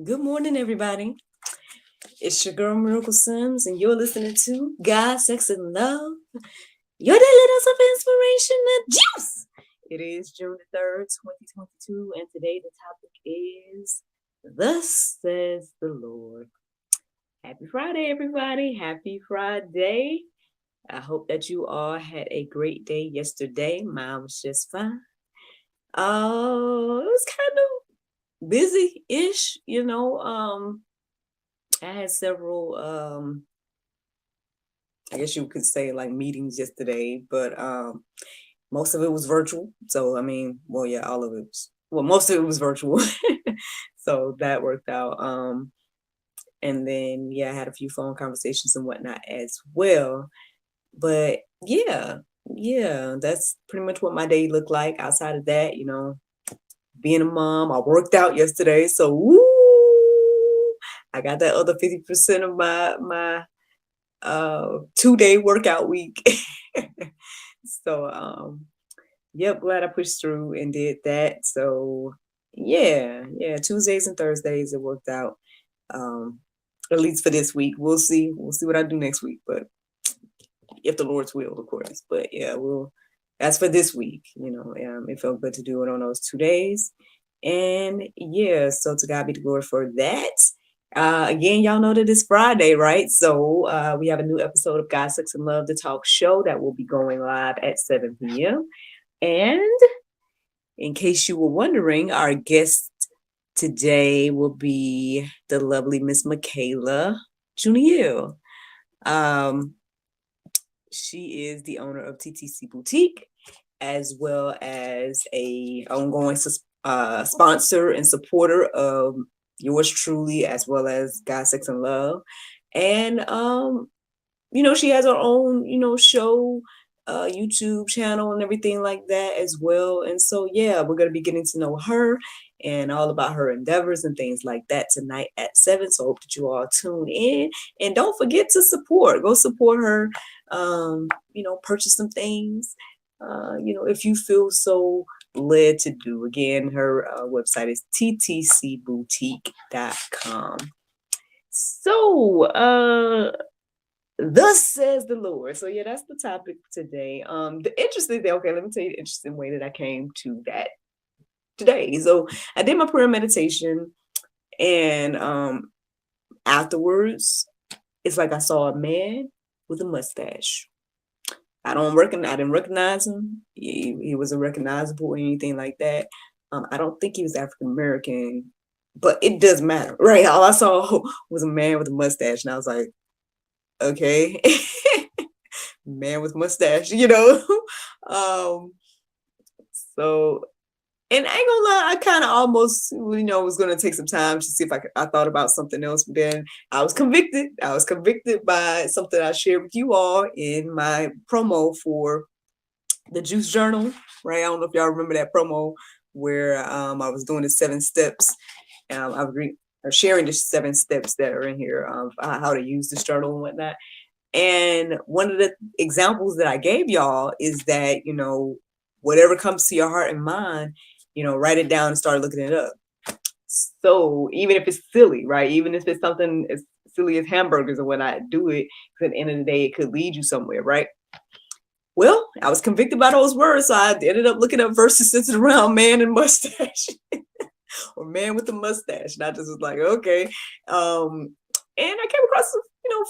Good morning, everybody. It's your girl Miracle Sims, and you're listening to God, Sex, and Love. Your daily dose of inspiration and juice. It is June the 3rd, 2022, and today the topic is Thus says the Lord. Happy Friday, everybody. Happy Friday. I hope that you all had a great day yesterday. Mine was just fine. It was kind of busy-ish, I had several I guess you could say like meetings yesterday, but most of it was virtual. So I mean, well, yeah, all of it was, well, most of it was virtual. So that worked out. And then yeah, I had a few phone conversations and whatnot as well. But yeah, that's pretty much what my day looked like. Outside of that, being a mom, I worked out yesterday, so woo, I got that other 50% of my 2-day workout week. So yep, glad I pushed through and did that. So yeah, Tuesdays and Thursdays it worked out. At least for this week. We'll see what I do next week, but if the Lord's will, of course. But yeah, that's for this week. It felt good to do it on those 2 days. And yeah, so to God be the glory for that. Again, y'all know that it's Friday, right? So we have a new episode of God, Sex, and Love, the talk show that will be going live at 7 p.m. And in case you were wondering, our guest today will be the lovely Miss Michaela Juniel. She is the owner of TTC Boutique, as well as a ongoing sponsor and supporter of yours truly, as well as God, Sex, and Love. And she has her own, show, YouTube channel and everything like that as well. And so yeah, we're gonna be getting to know her and all about her endeavors and things like that tonight at 7. So I hope that you all tune in. And don't forget to go support her, purchase some things, if you feel so led to do. Again, her website is ttcboutique.com. So thus says the Lord. So yeah, that's the topic today. The interesting thing, okay, let me tell you the interesting way that I came to that today. So I did my prayer meditation, and afterwards it's like I saw a man with a mustache. I didn't recognize him. He wasn't recognizable or anything like that. I don't think he was African American, but it does matter, right? All I saw was a man with a mustache, and I was like, okay, man with mustache, So, and I ain't gonna lie, I kind of almost, was gonna take some time to see if I thought about something else, but then I was convicted. I was convicted by something I shared with you all in my promo for the Juice Journal, right? I don't know if y'all remember that promo where I was doing the 7 steps. I was sharing the 7 steps that are in here of how to use this journal and whatnot. And one of the examples that I gave y'all is that, whatever comes to your heart and mind, write it down and start looking it up. So even if it's silly, right? Even if it's something as silly as hamburgers or whatnot, do it. Because at the end of the day, it could lead you somewhere, right? Well, I was convicted by those words, so I ended up looking up verses centered around man and mustache, or man with a mustache. And I just was like, okay. And I came across, a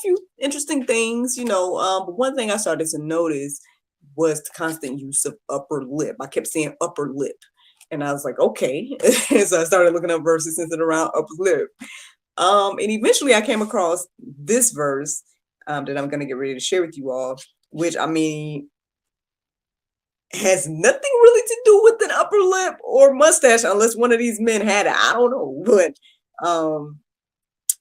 few interesting things, but one thing I started to notice was the constant use of upper lip. I kept saying upper lip. And I was like, okay. So I started looking up verses centered around upper lip. And eventually I came across this verse that I'm going to get ready to share with you all, which, I mean, has nothing really to do with an upper lip or mustache, unless one of these men had it. I don't know.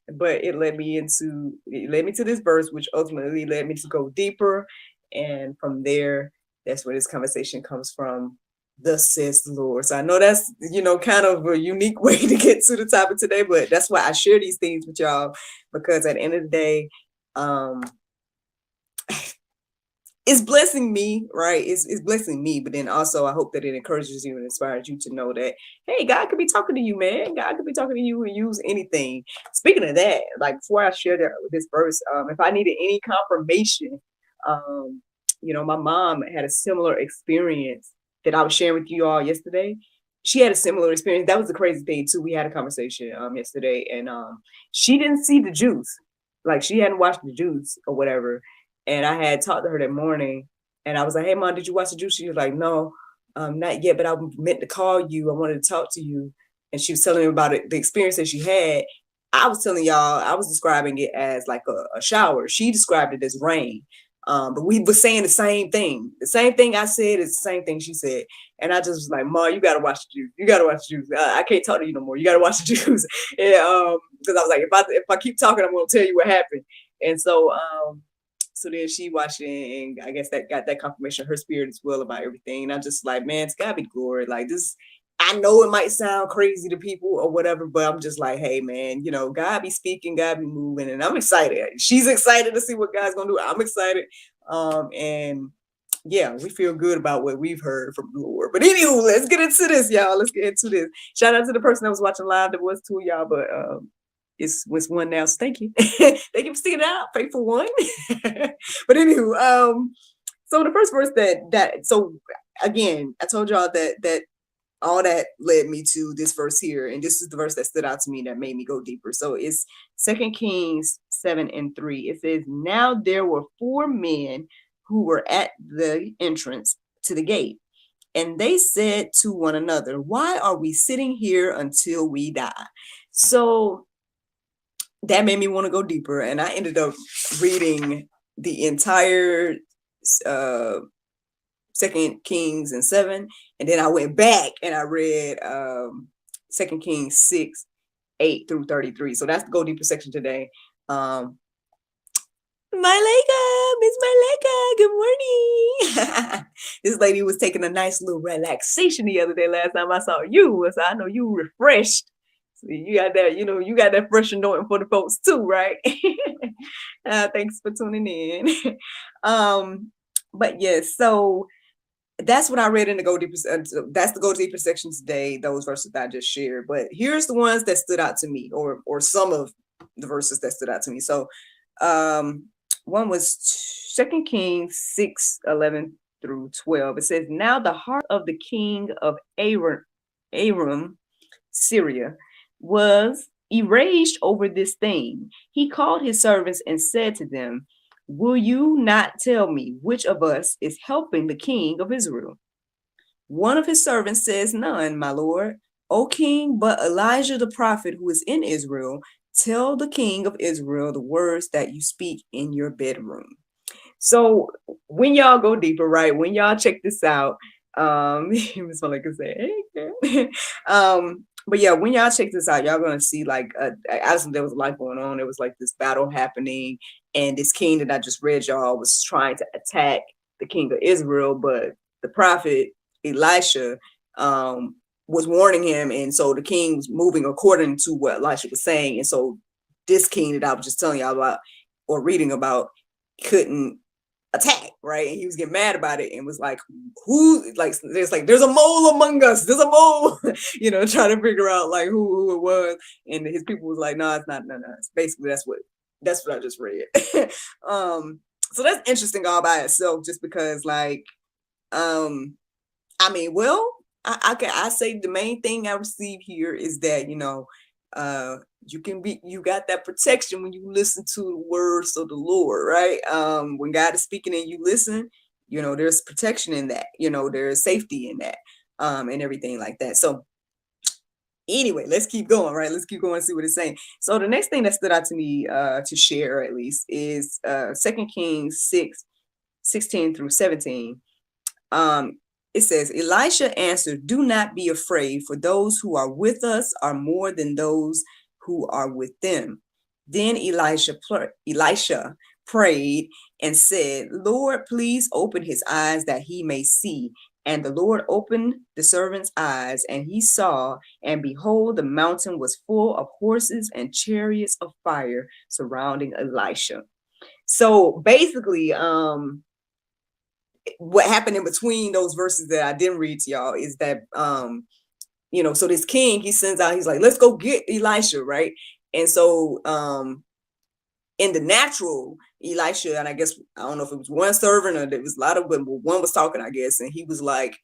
But it led me to this verse, which ultimately led me to go deeper. And from there, that's where this conversation comes from. Thus says the Lord. So I know that's, kind of a unique way to get to the topic today, but that's why I share these things with y'all, because at the end of the day, it's blessing me, right? It's blessing me, but then also I hope that it encourages you and inspires you to know that, hey, God could be talking to you, man. God could be talking to you and use anything. Speaking of that, like before I share that with this verse, if I needed any confirmation, um, my mom had a similar experience that I was sharing with you all yesterday. She had a similar experience. That was the crazy thing too. We had a conversation yesterday, and she didn't see the juice. Like she hadn't watched the juice or whatever. And I had talked to her that morning, and I was like, "Hey, mom, did you watch the juice?" She was like, "No, not yet, but I meant to call you. I wanted to talk to you." And she was telling me about it, the experience that she had. I was telling y'all, I was describing it as like a shower. She described it as rain. But we were saying the same thing. The same thing I said is the same thing she said. And I just was like, "Ma, you gotta watch the juice. You gotta watch the juice. I can't talk to you no more. You gotta watch the juice." And because I was like, if I keep talking, I'm gonna tell you what happened. And so then she watched it, and I guess that got that confirmation her spirit as well about everything. And I'm just like, man, it's gotta be glory. Like this, I know it might sound crazy to people or whatever, but I'm just like, hey man, God be speaking, God be moving, and I'm excited. She's excited to see what God's gonna do. I'm excited. And yeah, we feel good about what we've heard from the Lord. But anywho, let's get into this, y'all. Let's get into this. Shout out to the person that was watching live. There was two of y'all, but it's one now. So thank you. Thank you for sticking it out, faithful one. But anywho, so the first verse so again, I told y'all that all that led me to this verse here, and this is the verse that stood out to me that made me go deeper. So it's 2 Kings 7:3. It says, "Now there were 4 men who were at the entrance to the gate, and they said to one another, 'Why are we sitting here until we die?'" So that made me want to go deeper, and I ended up reading the entire 2 Kings and 7, and then I went back and I read 2 Kings 6:8-33. So that's the go deeper section today. Miss Malika, good morning. This lady was taking a nice little relaxation the other day last time I saw you, so I know you refreshed. So you got that, you got that fresh anointing for the folks too, right? Thanks for tuning in. But yes, so that's what I read in the Go Deeper. That's the Go Deeper section today, those verses that I just shared. But here's the ones that stood out to me, or some of the verses that stood out to me. So one was 2 Kings 6:11-12. It says, "Now the heart of the king of Aram, Syria, was enraged over this thing. He called his servants and said to them, 'Will you not tell me which of us is helping the king of Israel?' One of his servants says, 'None, my lord, O king, but Elijah the prophet who is in Israel. Tell the king of Israel the words that you speak in your bedroom.'" So when y'all go deeper, right? When y'all check this out, Miss Malika said, "Hey, girl." But yeah, when y'all check this out, y'all gonna see like as there was a lot going on. There was like this battle happening, and this king that I just read y'all was trying to attack the king of Israel, but the prophet Elisha was warning him, and so the king was moving according to what Elisha was saying. And so this king that I was just telling y'all about or reading about couldn't attack, right? And he was getting mad about it and was like, there's a mole among us, there's a mole, trying to figure out like who it was. And his people was like, no, it's not, no. Basically that's what I just read. So that's interesting all by itself, just because like I mean, well, I say the main thing I receive here is that you got that protection when you listen to the words of the Lord, right? When God is speaking and you listen, there's protection in that, there's safety in that, and everything like that. So anyway, let's keep going, right? Let's keep going and see what it's saying. So the next thing that stood out to me to share at least is 2 Kings 6:16-17. It says, "Elisha answered, 'Do not be afraid, for those who are with us are more than those who are with them.' Then Elisha prayed and said, 'Lord, please open his eyes that he may see.' And the Lord opened the servant's eyes, and he saw, and behold, the mountain was full of horses and chariots of fire surrounding Elisha." So basically, what happened in between those verses that I didn't read to y'all is that so this king, he sends out, he's like, let's go get Elisha, right? And so in the natural, Elisha, and I guess I don't know if it was one servant or there was a lot of them, but one was talking, I guess, and he was like,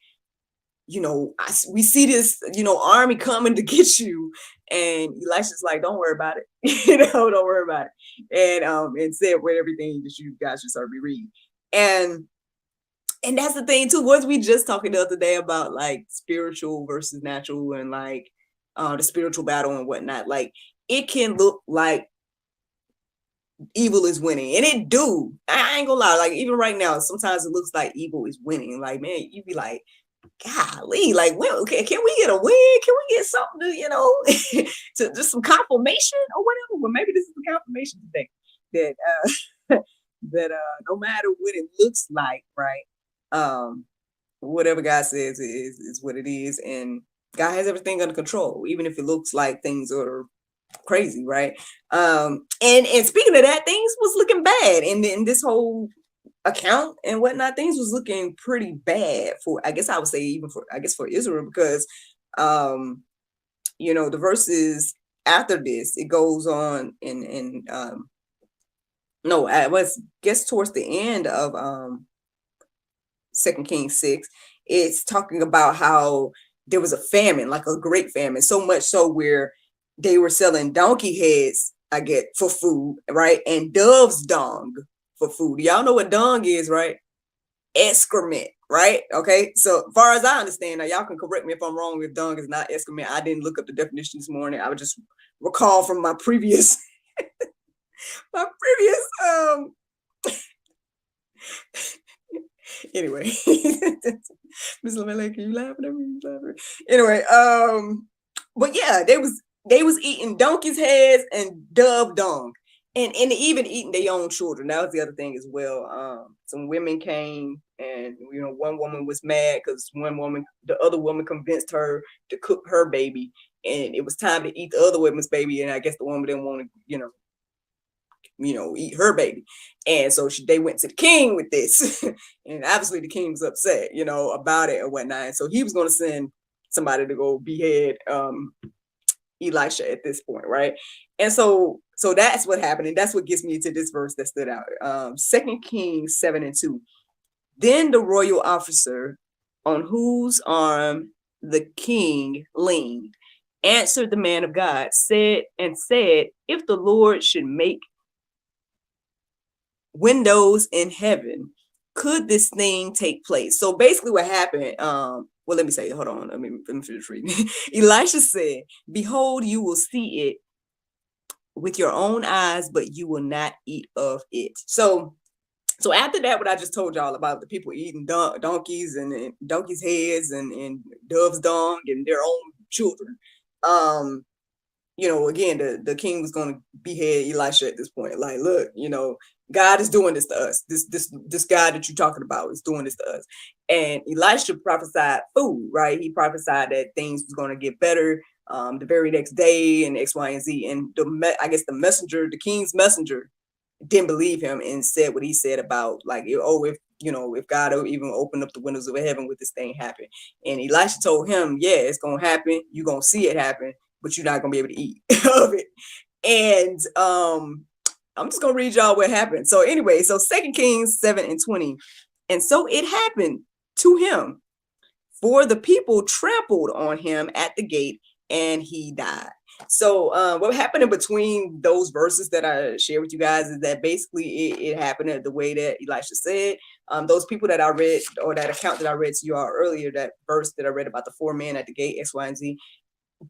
we see this, army coming to get you. And Elisha's like, don't worry about it. Don't worry about it. And said with everything that you guys just heard me read. And that's the thing too, was we just talking the other day about like spiritual versus natural and like the spiritual battle and whatnot. Like it can look like evil is winning, and it do. I ain't gonna lie, like even right now, sometimes it looks like evil is winning. Like, man, you be like, golly, like, well, okay, can we get a win? Can we get something to, to just some confirmation or whatever? Well, maybe this is the confirmation today that that no matter what it looks like, right? Whatever God says is what it is, and God has everything under control, even if it looks like things are crazy, right? And speaking of that, things was looking bad, and in this whole account and whatnot, things was looking pretty bad for, I guess I would say, even for, I guess, for Israel, because the verses after this, it goes on in no, I was guess towards the end of 2 Kings 6, it's talking about how there was a famine, like a great famine, so much so where they were selling donkey heads, I get, for food, right? And dove's dung for food. Y'all know what dung is, right? Excrement, right? Okay. So far as I understand, now y'all can correct me if I'm wrong, if dung is not excrement. I didn't look up the definition this morning. I would just recall from my previous anyway. Miss LaMelle, can you laughing at me? Anyway, but yeah, they was eating donkey's heads and dove dung, and even eating their own children. That was the other thing as well. Some women came, and one woman was mad because the other woman convinced her to cook her baby, and it was time to eat the other woman's baby, and I guess the woman didn't want to, eat her baby. And so they went to the king with this. And obviously the king was upset, about it or whatnot. And so he was going to send somebody to go behead Elisha at this point, right? And so that's what happened. And that's what gets me to this verse that stood out. 2 Kings 7:2. Then the royal officer on whose arm the king leaned answered the man of God, said, if the Lord should make windows in heaven, could this thing take place? So basically what happened, let me say, hold on, let me finish reading. Elisha said, behold, you will see it with your own eyes, but you will not eat of it. So after that, what I just told y'all about the people eating donkeys and donkeys' heads and dove's dung and their own children, again, the king was going to behead Elisha at this point. Like, look, God is doing this to us. This guy that you're talking about is doing this to us. And Elisha prophesied food, right? He prophesied that things was going to get better the very next day and X, Y, and Z. And the king's messenger didn't believe him and said what he said about like, if God will even open up the windows of heaven, with this thing happen. And Elisha told him, yeah, it's going to happen. You're going to see it happen, but you're not going to be able to eat of it. And I'm just going to read y'all what happened. So anyway, 2 Kings 7:20. And so it happened to him, for the people trampled on him at the gate, and he died. So what happened in between those verses that I shared with you guys is that basically it happened the way that Elisha said. Those people that I read, or that account that I read to you all earlier, that verse that I read about the 4 men at the gate, X, Y, and Z,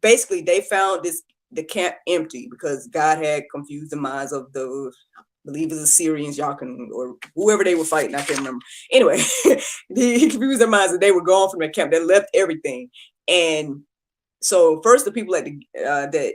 basically they found the camp empty because God had confused the minds of the believers, Assyrians, y'all can, or whoever they were fighting, I can't remember. Anyway, he confused their minds and they were gone from the camp. They left everything. And so first, the people at that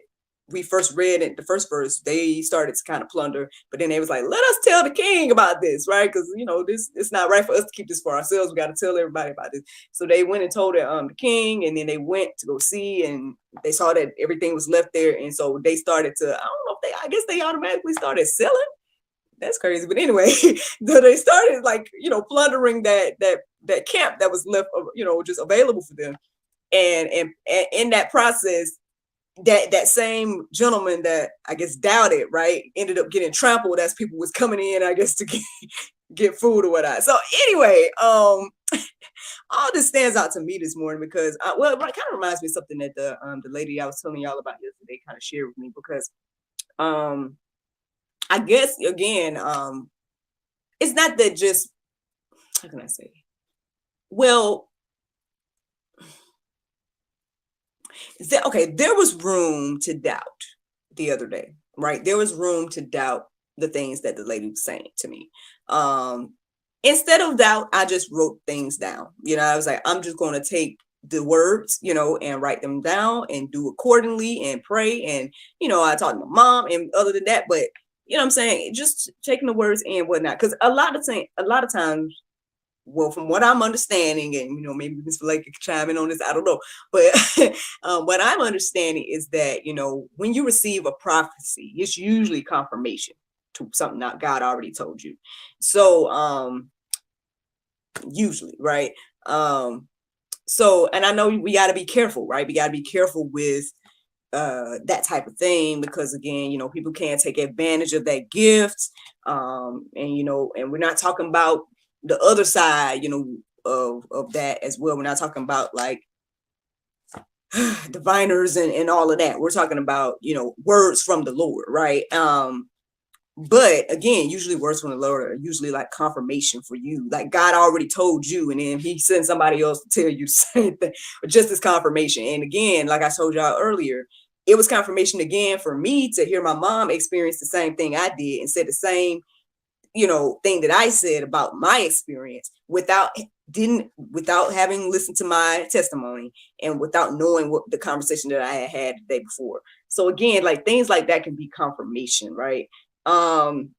we first read in the first verse, they started to kind of plunder, but then they was like, let us tell the king about this, right? Because this, it's not right for us to keep this for ourselves. We got to tell everybody about this. So they went and told the king, and then they went to go see, and they saw that everything was left there. And so they started to, I don't know if I guess they automatically started selling That's crazy. But anyway, they started like, plundering that camp that was left, just available for them. And in that process, that same gentleman that I guess doubted, right, ended up getting trampled as people was coming in, I guess, to get food or whatnot. So anyway, all this stands out to me this morning because, well, it kind of reminds me of something that the lady I was telling y'all about yesterday kind of shared with me, because I guess again, it's not that just, how can I say? Well, there was room to doubt the other day, right? There was room to doubt the things that the lady was saying to me. Instead of doubt, I just wrote things down. I was like, I'm just going to take the words, and write them down and do accordingly and pray. And, I talked to my mom, and other than that, but what I'm saying, just taking the words and whatnot. Because a lot of times, well, from what I'm understanding, and maybe Ms. Blake could chime in on this, I don't know, but what I'm understanding is that when you receive a prophecy, it's usually confirmation to something that God already told you. So usually, right? So, and I know we got to be careful, right? We got to be careful with that type of thing, because again, people can't take advantage of that gift. And we're not talking about the other side, of that as well. We're not talking about like diviners and all of that. We're talking about, words from the Lord, right? But again, usually words from the Lord are usually like confirmation for you. Like God already told you, and then he sent somebody else to tell you the same thing, just as confirmation. And again, like I told y'all earlier, it was confirmation again for me to hear my mom experience the same thing I did and said the same, thing that I said about my experience without having listened to my testimony and without knowing what the conversation that I had the day before. So again, like things like that can be confirmation, right? But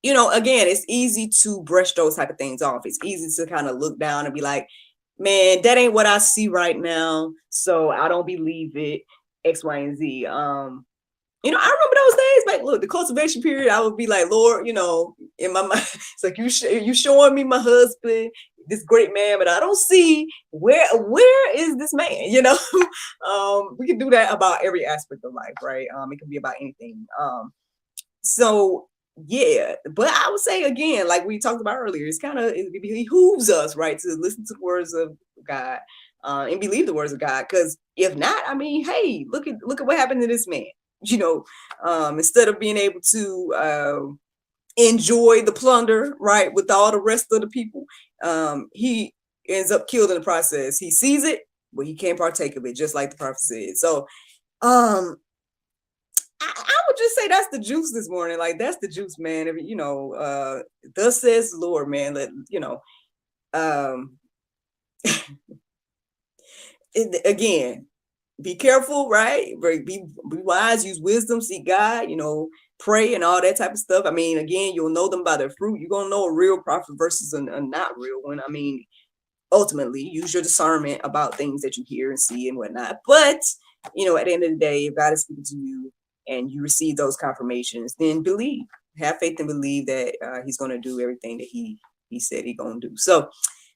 again, it's easy to brush those type of things off. It's easy to kind of look down and be like, man, that ain't what I see right now, so I don't believe it, X, Y, and Z. I remember those days, like, look, the cultivation period, I would be like, Lord, in my mind, it's like, you showing me my husband, this great man, but I don't see where is this man, we can do that about every aspect of life, right? It can be about anything. So yeah, but I would say again, like we talked about earlier, it behooves us, right, to listen to the words of God, and believe the words of God. Because if not, I mean, hey, look at what happened to this man. Instead of being able to enjoy the plunder, right, with all the rest of the people, he ends up killed in the process. He sees it, but he can't partake of it, just like the prophet said. So I would just say that's the juice this morning. Like that's the juice, man. Thus says the Lord, man. Again, be careful, right? Be wise, use wisdom, seek God, pray and all that type of stuff. I mean, again, you'll know them by their fruit. You're gonna know a real prophet versus a not real one. I mean, ultimately, use your discernment about things that you hear and see and whatnot. But at the end of the day, if God is speaking to you and you receive those confirmations, then believe, have faith and believe that he's going to do everything that he said he's going to do. So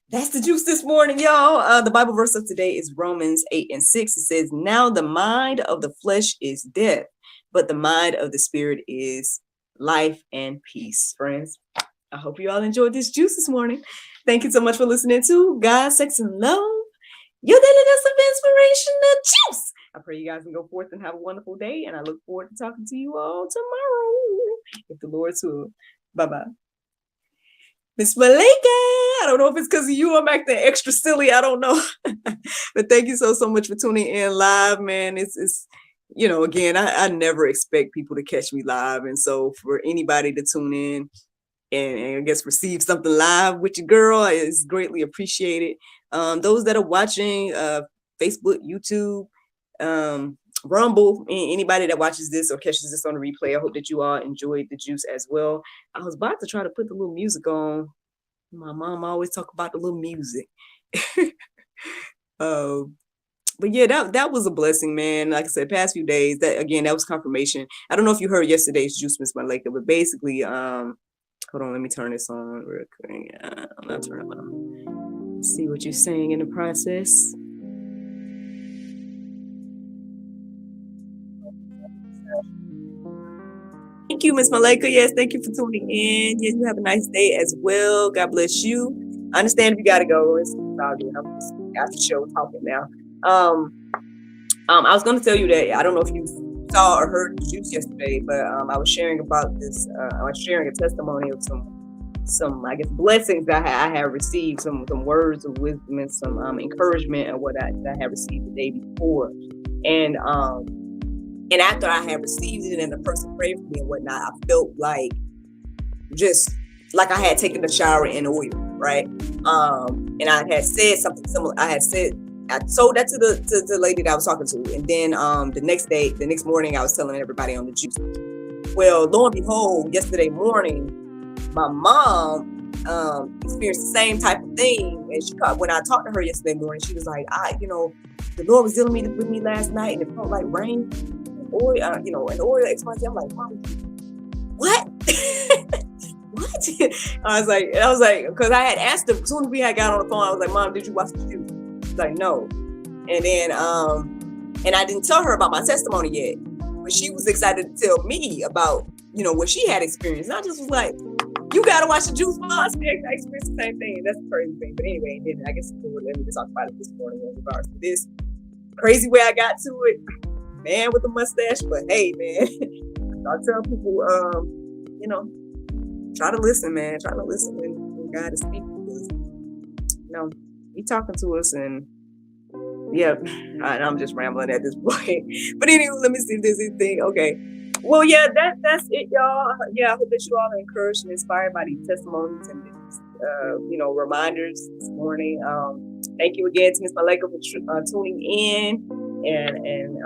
that's the juice this morning, y'all. The Bible verse of today is Romans 8:6. It says, now the mind of the flesh is death, but the mind of the spirit is life and peace. Friends, I hope you all enjoyed this juice this morning. Thank you so much for listening to God, Sex, and Love, your daily dose of inspirational juice. I pray you guys can go forth and have a wonderful day, and I look forward to talking to you all tomorrow, if the Lord's will. Bye-bye. Miss Malika, I don't know if it's because of you I'm acting extra silly. I don't know. But thank you so much for tuning in live, man. It's again, I never expect people to catch me live. And so for anybody to tune in and I guess receive something live with your girl is greatly appreciated. Those that are watching Facebook, YouTube, Rumble, anybody that watches this or catches this on the replay, I hope that you all enjoyed the juice as well. I was about to try to put the little music on. My mom always talk about the little music. but yeah, that was a blessing, man. Like I said, past few days, that again, that was confirmation. I don't know if you heard yesterday's Juice Miss Malika, but basically, hold on, let me turn this on real quick. I'm not turning it on. Let's see what you're saying in the process. Thank you, Miss Malika. Yes, thank you for tuning in. Yes, you have a nice day as well. God bless you. I understand if you gotta go. It's all good. I'm just after show talking now. I was gonna tell you that I don't know if you saw or heard the juice yesterday, but I was sharing about this. I was sharing a testimony of some I guess blessings that I have received, some words of wisdom and some encouragement and what I had received the day before, and after I had received it and the person prayed for me and whatnot, I felt like just like I had taken the shower in oil, right? And I had said something similar. I told that to the lady that I was talking to, and then the next morning, I was telling everybody on the juice. Well, lo and behold, yesterday morning, my mom experienced the same type of thing, and when I talked to her yesterday morning, she was like, the Lord was dealing with me last night, and it felt like rain, oil, and oil XYZ. I'm like, Mom, what? What? I was like, because I had asked her as soon as we had got on the phone. I was like, Mom, did you watch the juice? She's like, no. And then, and I didn't tell her about my testimony yet, but she was excited to tell me about, what she had experienced. And I just was like, you gotta watch the juice, Mom. I experienced the same thing. That's the crazy thing. But anyway, then I guess we'll let me talk about it this morning in regards to this crazy way I got to it. Man with the mustache, but hey, man, I tell people, try to listen, man. Try to listen when God is speaking, because He's talking to us, and yeah, I'm just rambling at this point. But anyway, let me see if there's anything. Okay, well, yeah, that's it, y'all. Yeah, I hope that you all are encouraged and inspired by these testimonies and these, reminders this morning. Thank you again to Ms. Malika for tuning in and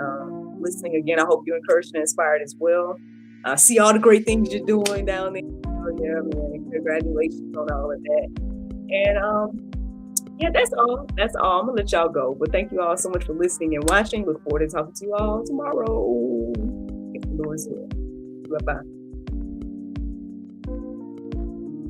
listening again. I hope you're encouraged and inspired as well. See all the great things you're doing down there. Yeah, man, congratulations on all of that. And yeah, that's all. I'm gonna let y'all go. But thank you all so much for listening and watching. Look forward to talking to you all tomorrow. If the Lord's will. Bye-bye.